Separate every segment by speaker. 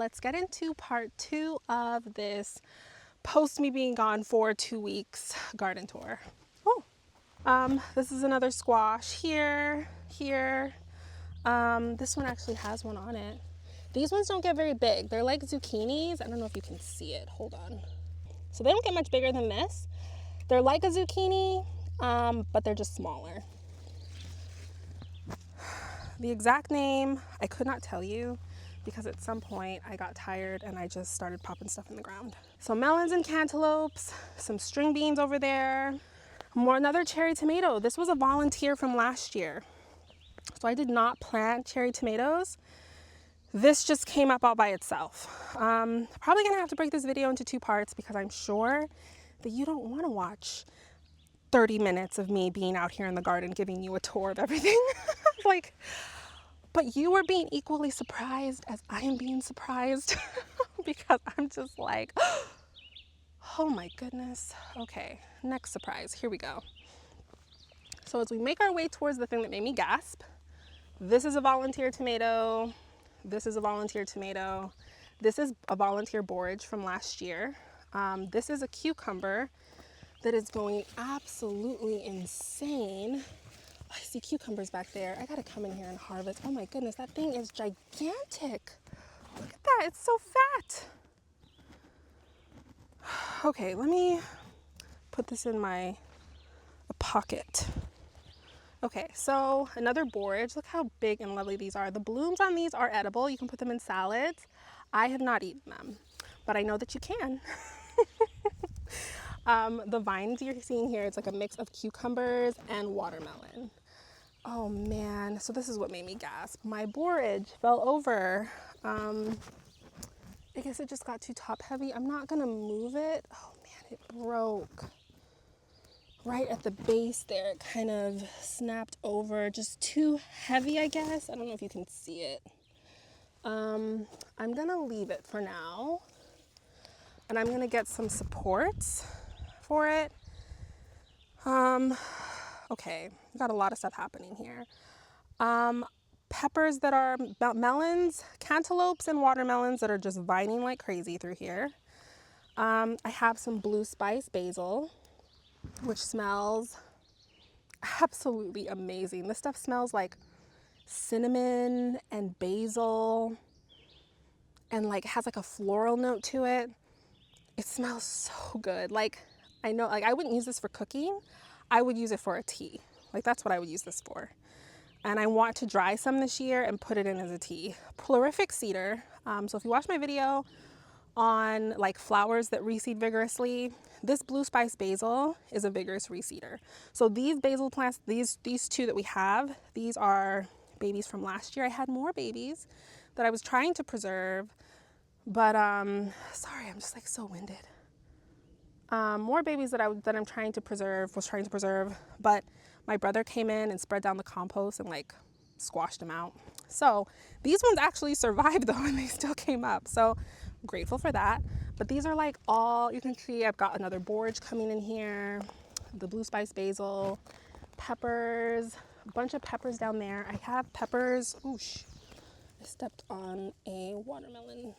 Speaker 1: Let's get into part 2 of this post me being gone for 2 weeks garden tour. This is another squash here. This one actually has one on it. These ones don't get very big. They're like zucchinis. I don't know if you can see it. Hold on. So they don't get much bigger than this. They're like a zucchini, but they're just smaller. The exact name, I could not tell you because at some point I got tired and I just started popping stuff in the ground. So melons and cantaloupes, some string beans over there, another cherry tomato. This was a volunteer from last year. So I did not plant cherry tomatoes. This just came up all by itself. Probably gonna have to break this video into 2 parts because I'm sure that you don't wanna watch 30 minutes of me being out here in the garden giving you a tour of everything. But you are being equally surprised as I am being surprised because I'm just like, oh my goodness. Okay, next surprise, here we go. So as we make our way towards the thing that made me gasp, this is a volunteer tomato. This is a volunteer tomato. This is a volunteer borage from last year. This is a cucumber that is going absolutely insane. I see cucumbers back there. I gotta come in here and harvest. Oh my goodness, that thing is gigantic. Look at that, it's so fat. Okay, let me put this in my pocket. Okay, so another borage. Look how big and lovely these are. The blooms on these are edible. You can put them in salads. I have not eaten them, but I know that you can. The vines you're seeing here, it's like a mix of cucumbers and watermelon. Oh man, so this is what made me gasp. My borage fell over. I guess it just got too top heavy. I'm not gonna move it. Oh man, it broke. Right at the base there, it kind of snapped over. Just too heavy, I guess. I don't know if you can see it. I'm gonna leave it for now. And I'm gonna get some supports for it. Okay, got a lot of stuff happening here. Peppers that are melons, cantaloupes, and watermelons that are just vining like crazy through here. I have some blue spice basil, which smells absolutely amazing. This stuff smells like cinnamon and basil and like has like a floral note to it. It smells so good. Like, I know, like I wouldn't use this for cooking. I would use it for a tea. Like that's what I would use this for. And I want to dry some this year and put it in as a tea. Flourific cedar. So if you watch my video on like flowers that reseed vigorously, this blue spice basil is a vigorous reseeder. So these basil plants, these 2 that we have, these are babies from last year. I had more babies that I was trying to preserve, but sorry, I'm just like so winded. More babies that I'm trying to preserve, but my brother came in and spread down the compost and like squashed them out. So these ones actually survived though, and they still came up. So I'm grateful for that. But these are like all, you can see I've got another borage coming in here, the blue spice basil, peppers, a bunch of peppers down there. I have peppers, oosh, I stepped on a watermelon.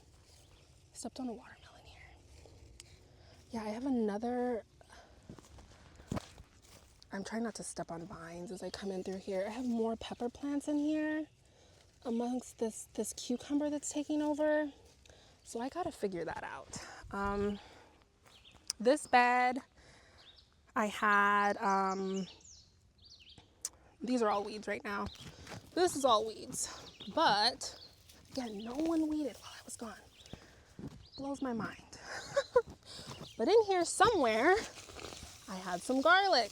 Speaker 1: Yeah, I have another, I'm trying not to step on vines as I come in through here. I have more pepper plants in here amongst this cucumber that's taking over. So I gotta figure that out. This bed, I had, these are all weeds right now. This is all weeds, but again, no one weeded while I was gone. Blows my mind. But in here somewhere, I had some garlic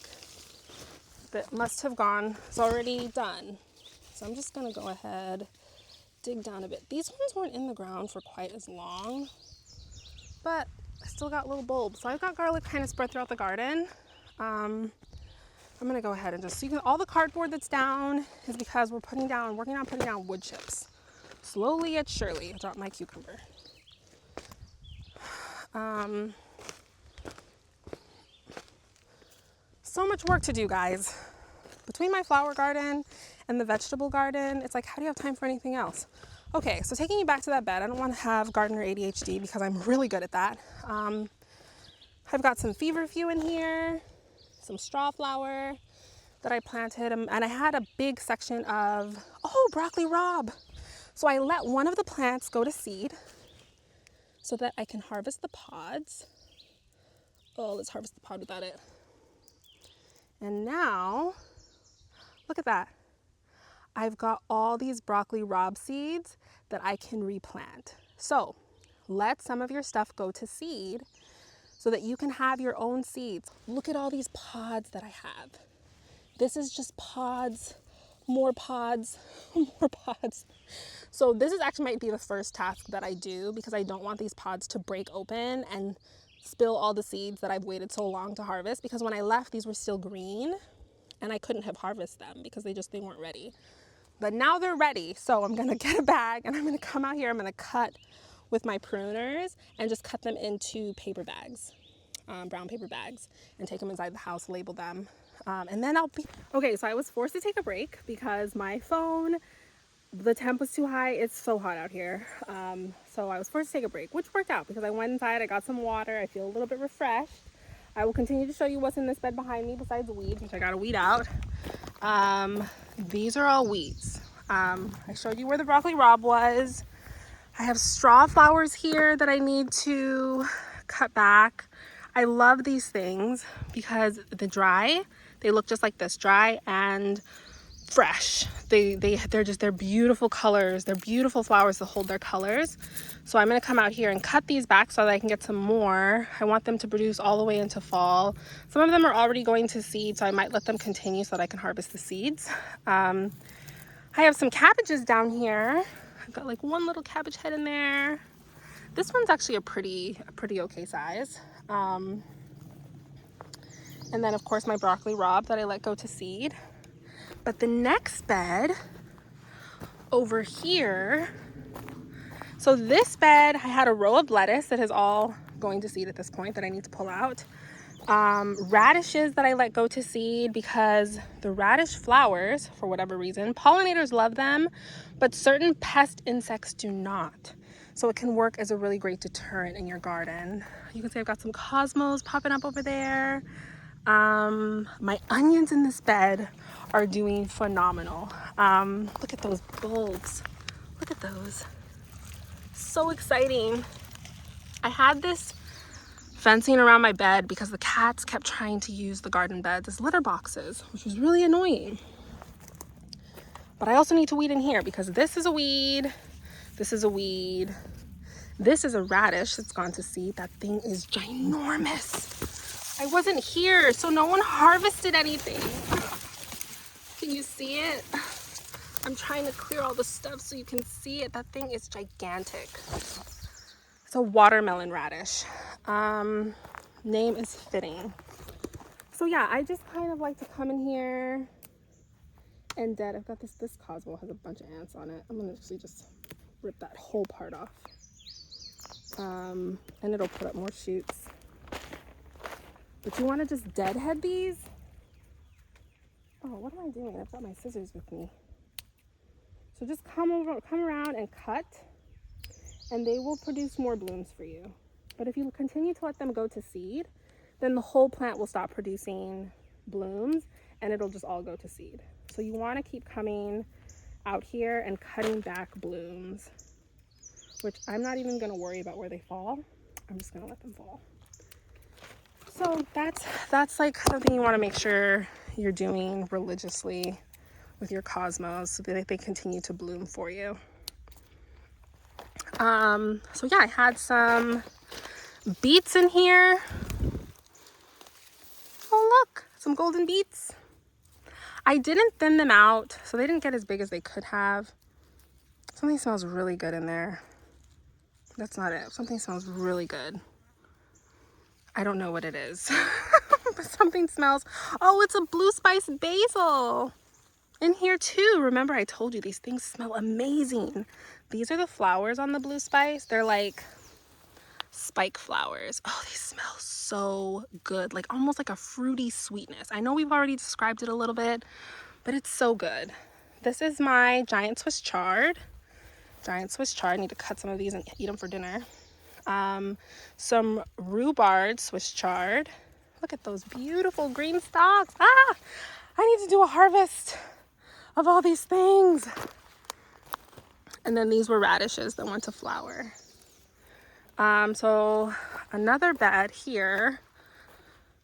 Speaker 1: that must have gone, it's already done. So I'm just gonna go ahead, dig down a bit. These ones weren't in the ground for quite as long, but I still got little bulbs. So I've got garlic kind of spread throughout the garden. I'm gonna go ahead and just, so you can, all the cardboard that's down is because we're working on putting down wood chips. Slowly yet surely. I dropped my cucumber. So much work to do, guys. Between my flower garden and the vegetable garden, it's like, how do you have time for anything else? Okay, so taking you back to that bed, I don't want to have gardener ADHD because I'm really good at that. I've got some feverfew in here, some straw flower that I planted, and I had a big section of, oh, broccoli rabe. So I let one of the plants go to seed so that I can harvest the pods. Oh, let's harvest the pod without it. And now, look at that. I've got all these broccoli rabe seeds that I can replant. So let some of your stuff go to seed so that you can have your own seeds. Look at all these pods that I have. This is just pods, more pods, more pods. So this is actually might be the first task that I do because I don't want these pods to break open and spill all the seeds that I've waited so long to harvest, because when I left, these were still green and I couldn't have harvested them because they weren't ready. But now they're ready. So I'm gonna get a bag and I'm gonna come out here, I'm gonna cut with my pruners and just cut them into paper bags, brown paper bags, and take them inside the house, label them. And then okay, so I was forced to take a break because my phone, the temp was too high. It's so hot out here. So I was forced to take a break, which worked out because I went inside, I got some water, I feel a little bit refreshed. I will continue to show you what's in this bed behind me besides weeds, which I gotta weed out. These are all weeds. I showed you where the broccoli rabe was. I have straw flowers here that I need to cut back. I love these things because they look just like this, dry and fresh. They're beautiful colors. They're beautiful flowers that hold their colors. So I'm gonna come out here and cut these back so that I can get some more. I want them to produce all the way into fall. Some of them are already going to seed, so I might let them continue so that I can harvest the seeds. I have some cabbages down here. I've got like one little cabbage head in there. This one's actually a pretty okay size. And then of course my broccoli rabe that I let go to seed. But the next bed over here, so this bed, I had a row of lettuce that is all going to seed at this point that I need to pull out. Radishes that I let go to seed because the radish flowers, for whatever reason, pollinators love them, but certain pest insects do not. So it can work as a really great deterrent in your garden. You can see I've got some cosmos popping up over there. My onions in this bed are doing phenomenal. Look at those bulbs. Look at those. So exciting. I had this fencing around my bed because the cats kept trying to use the garden beds as litter boxes, which was really annoying. But I also need to weed in here because this is a weed, this is a weed, this is a radish that's gone to seed. That thing is ginormous. I wasn't here, so no one harvested anything. Can you see it? I'm trying to clear all the stuff so you can see it. That thing is gigantic. It's a watermelon radish. Name is fitting. So yeah, I just kind of like to come in here and I've got this cosmo has a bunch of ants on it. I'm gonna actually just rip that whole part off. And it'll put up more shoots. But you wanna just deadhead these? Oh, what am I doing? I've got my scissors with me. So just come around and cut, and they will produce more blooms for you. But if you continue to let them go to seed, then the whole plant will stop producing blooms and it'll just all go to seed. So you want to keep coming out here and cutting back blooms, which I'm not even going to worry about where they fall. I'm just going to let them fall. So that's like something you want to make sure you're doing religiously with your cosmos so that they continue to bloom for you. So yeah, I had some beets in here. Oh look, some golden beets. I didn't thin them out, so they didn't get as big as they could have. Something smells really good in there. That's not it. Something smells really good. I don't know what it is, but something smells. Oh, it's a blue spice basil in here too. Remember I told you these things smell amazing. These are the flowers on the blue spice. They're like spike flowers. Oh, they smell so good, like almost like a fruity sweetness. I know we've already described it a little bit, but it's so good. This is my giant Swiss chard. Giant Swiss chard. I need to cut some of these and eat them for dinner. Some rhubarb Swiss chard. Look at those beautiful green stalks. Ah, I need to do a harvest of all these things. And then these were radishes that went to flower. So another bed here.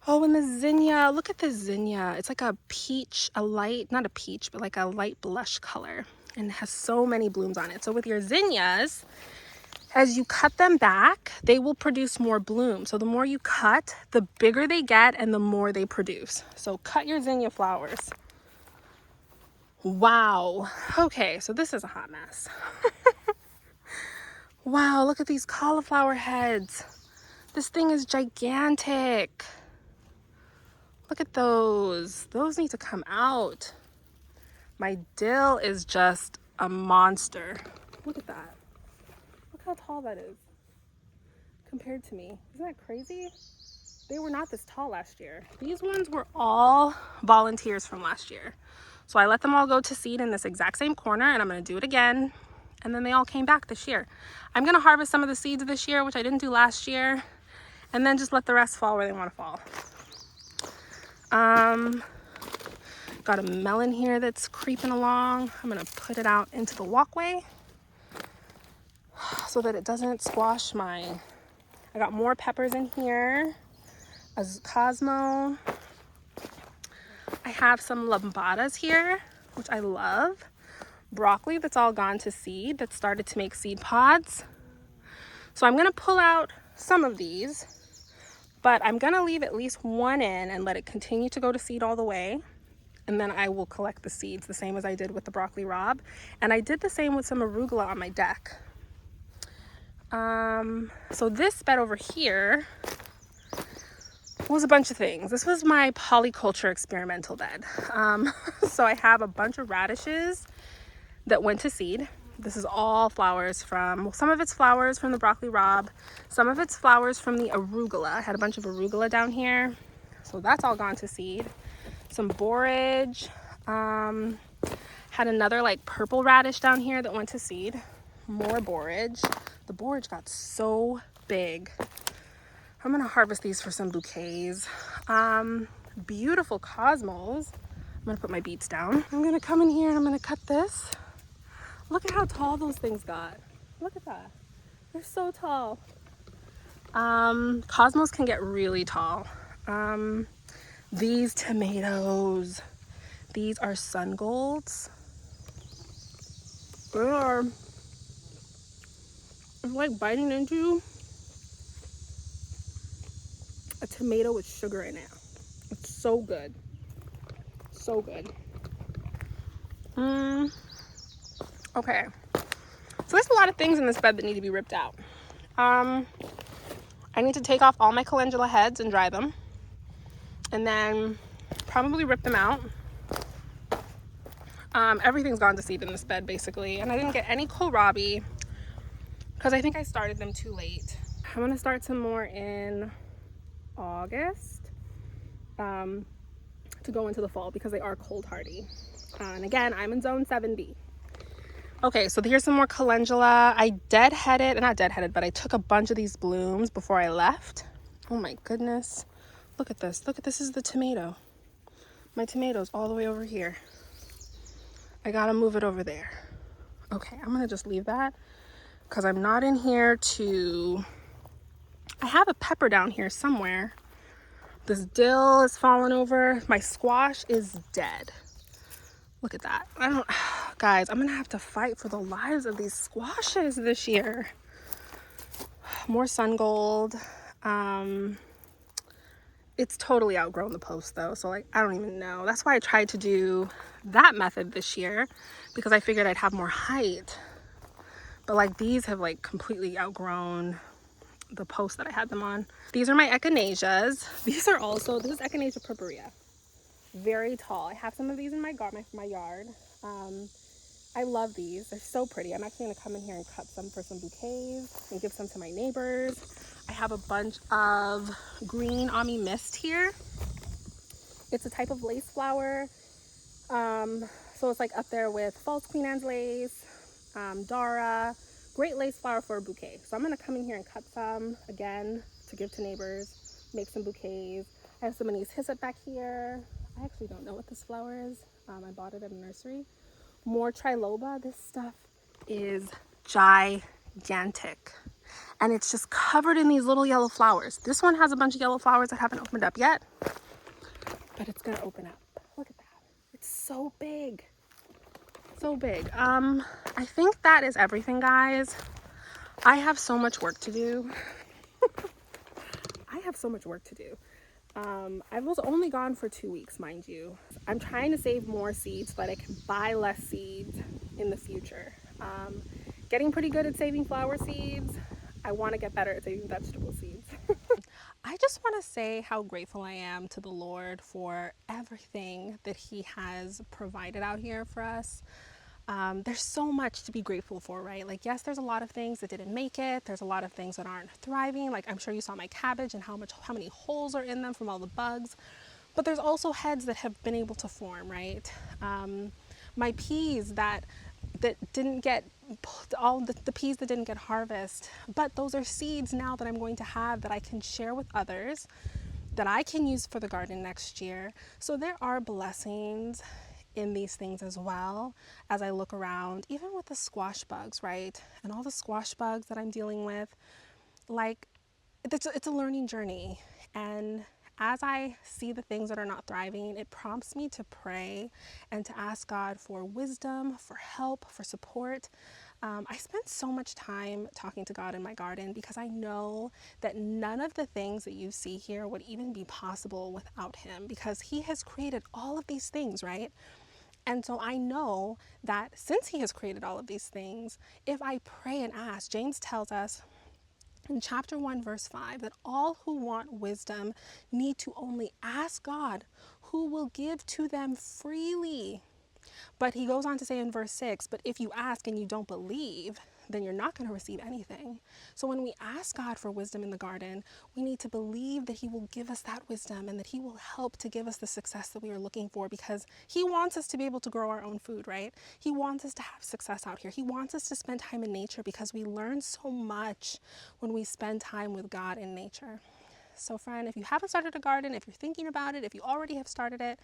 Speaker 1: Oh, and the zinnia. Look at the zinnia. It's like a peach, a light, not a peach, but like a light blush color. And it has so many blooms on it. So with your zinnias, as you cut them back, they will produce more bloom. So the more you cut, the bigger they get and the more they produce. So cut your zinnia flowers. Wow. Okay, so this is a hot mess. Wow, look at these cauliflower heads. This thing is gigantic. Look at those. Those need to come out. My dill is just a monster. Look at that. Look how tall that is compared to me. Isn't that crazy? They were not this tall last year. These ones were all volunteers from last year. So I let them all go to seed in this exact same corner, and I'm going to do it again. And then they all came back this year. I'm going to harvest some of the seeds this year, which I didn't do last year, and then just let the rest fall where they want to fall. Got a melon here that's creeping along. I'm going to put it out into the walkway so that it doesn't squash my... I got more peppers in here. A Cosmo. I have some lambadas here, which I love. Broccoli that's all gone to seed, that started to make seed pods. So I'm going to pull out some of these, but I'm going to leave at least one in and let it continue to go to seed all the way. And then I will collect the seeds the same as I did with the broccoli rabe. And I did the same with some arugula on my deck. So this bed over here was a bunch of things. This was my polyculture experimental bed. So I have a bunch of radishes that went to seed. This is all flowers from, well, some of it's flowers from the broccoli rabe, some of it's flowers from the arugula. I had a bunch of arugula down here, so that's all gone to seed. Some borage, had another like purple radish down here that went to seed. More borage. The borage got so big. I'm gonna harvest these for some bouquets. Beautiful cosmos. I'm gonna put my beets down. I'm gonna come in here and I'm gonna cut this. Look at how tall those things got. Look at that. They're so tall. Cosmos can get really tall. These tomatoes. These are sun golds. They are, it's like biting into a tomato with sugar in it. It's so good. So good. Okay. So there's a lot of things in this bed that need to be ripped out. I need to take off all my calendula heads and dry them. And then probably rip them out. Everything's gone to seed in this bed basically. And I didn't get any kohlrabi because I think I started them too late. I'm going to start some more in August to go into the fall because they are cold hardy. And again, I'm in zone 7B. Okay, so here's some more calendula. I deadheaded, not deadheaded, but I took a bunch of these blooms before I left. Oh my goodness. Look at this. Look at this is the tomato. My tomato's all the way over here. I gotta move it over there. Okay, I'm gonna just leave that because I'm not in here to... I have a pepper down here somewhere. This dill is falling over. My squash is dead. Look at that. I don't... Guys, I'm gonna have to fight for the lives of these squashes this year. More sun gold. It's totally outgrown the post though, so like I don't even know. That's why I tried to do that method this year because I figured I'd have more height. But like these have like completely outgrown the post that I had them on. These are my echinaceas. These are also, this is Echinacea purpurea. Very tall. I have some of these in my yard. I love these. They're so pretty. I'm actually gonna come in here and cut some for some bouquets and give some to my neighbors. I have a bunch of green Ami mist here. It's a type of lace flower. So it's like up there with false Queen Anne's lace, Dara, great lace flower for a bouquet. So I'm gonna come in here and cut some again to give to neighbors, make some bouquets. I have some of these hyssop back here. I actually don't know what this flower is. I bought it at a nursery. More triloba. This stuff is gigantic. And it's just covered in these little yellow flowers. This one has a bunch of yellow flowers that haven't opened up yet, but it's gonna open up. Look at that. It's so big. So big. I think that is everything, guys. I have so much work to do. I have so much work to do. I was only gone for 2 weeks, mind you. I'm trying to save more seeds so that I can buy less seeds in the future. Getting pretty good at saving flower seeds. I want to get better at saving vegetable seeds. I just want to say how grateful I am to the Lord for everything that He has provided out here for us. There's so much to be grateful for, right? Like, yes, there's a lot of things that didn't make it. There's a lot of things that aren't thriving. Like, I'm sure you saw my cabbage and how many holes are in them from all the bugs. But there's also heads that have been able to form, right? My peas that didn't get all the peas that didn't get harvest, but those are seeds now that I'm going to have that I can share with others, that I can use for the garden next year. So there are blessings in these things as well. As I look around, even with the squash bugs, right, and all the squash bugs that I'm dealing with, like, it's a learning journey. And as I see the things that are not thriving, it prompts me to pray and to ask God for wisdom, for help, for support. I spend so much time talking to God in my garden because I know that none of the things that you see here would even be possible without Him, because He has created all of these things, right? And so I know that since He has created all of these things, if I pray and ask, James tells us in chapter 1, verse 5, that all who want wisdom need to only ask God, who will give to them freely. But he goes on to say in verse 6, but if you ask and you don't believe, then you're not going to receive anything. So when we ask God for wisdom in the garden, we need to believe that He will give us that wisdom and that He will help to give us the success that we are looking for, because He wants us to be able to grow our own food, right? He wants us to have success out here. He wants us to spend time in nature, because we learn so much when we spend time with God in nature. So friend, if you haven't started a garden, if you're thinking about it, if you already have started it,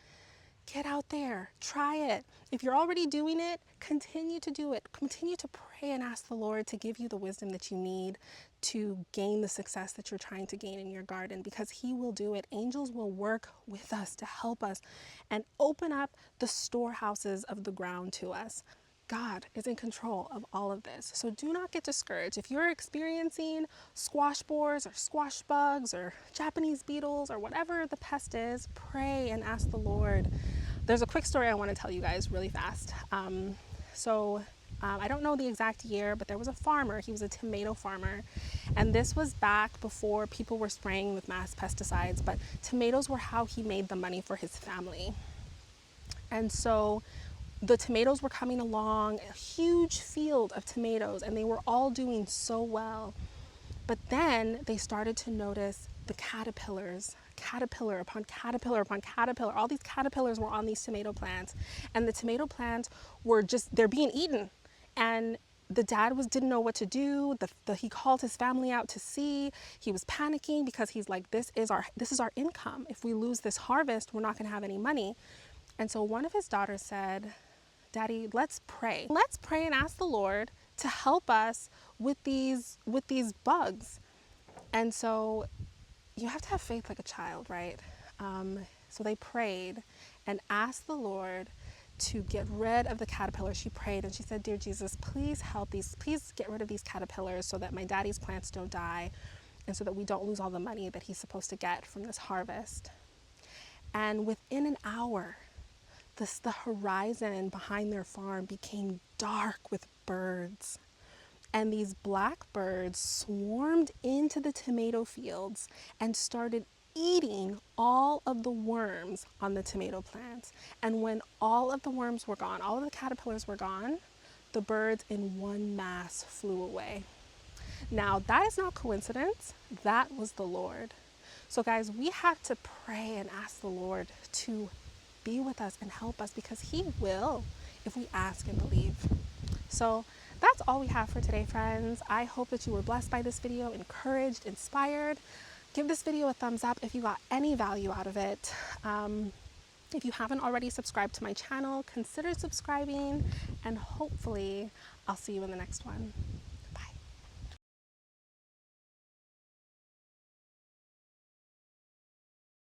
Speaker 1: get out there, try it. If you're already doing it, continue to do it. Continue to pray and ask the Lord to give you the wisdom that you need to gain the success that you're trying to gain in your garden, because He will do it. Angels will work with us to help us and open up the storehouses of the ground to us. God is in control of all of this. So do not get discouraged. If you're experiencing squash borers or squash bugs or Japanese beetles or whatever the pest is, pray and ask the Lord. There's a quick story I want to tell you guys really fast. I don't know the exact year, but there was a farmer. He was a tomato farmer. And this was back before people were spraying with mass pesticides, but tomatoes were how he made the money for his family. And so the tomatoes were coming along, a huge field of tomatoes, and they were all doing so well. But then they started to notice the caterpillars, caterpillar upon caterpillar upon caterpillar. All these caterpillars were on these tomato plants, and the tomato plants were they're being eaten. And the dad didn't know what to do. He called his family out to see. He was panicking because he's like, this is our income. If we lose this harvest, we're not going to have any money. And so one of his daughters said, Daddy, let's pray. Let's pray and ask the Lord to help us with these bugs. And so you have to have faith like a child, right? So they prayed and asked the Lord to get rid of the caterpillars. She prayed and she said, Dear Jesus, please please get rid of these caterpillars so that my daddy's plants don't die and so that we don't lose all the money that he's supposed to get from this harvest. And within an hour, the horizon behind their farm became dark with birds. And these blackbirds swarmed into the tomato fields and started eating all of the worms on the tomato plants. And when all of the worms were gone, all of the caterpillars were gone, the birds in one mass flew away. Now, that is not coincidence. That was the Lord. So guys, we have to pray and ask the Lord to be with us and help us, because He will if we ask and believe. So that's all we have for today, friends. I hope that you were blessed by this video, encouraged, inspired. Give this video a thumbs up if you got any value out of it. If you haven't already subscribed to my channel, consider subscribing, and hopefully I'll see you in the next one.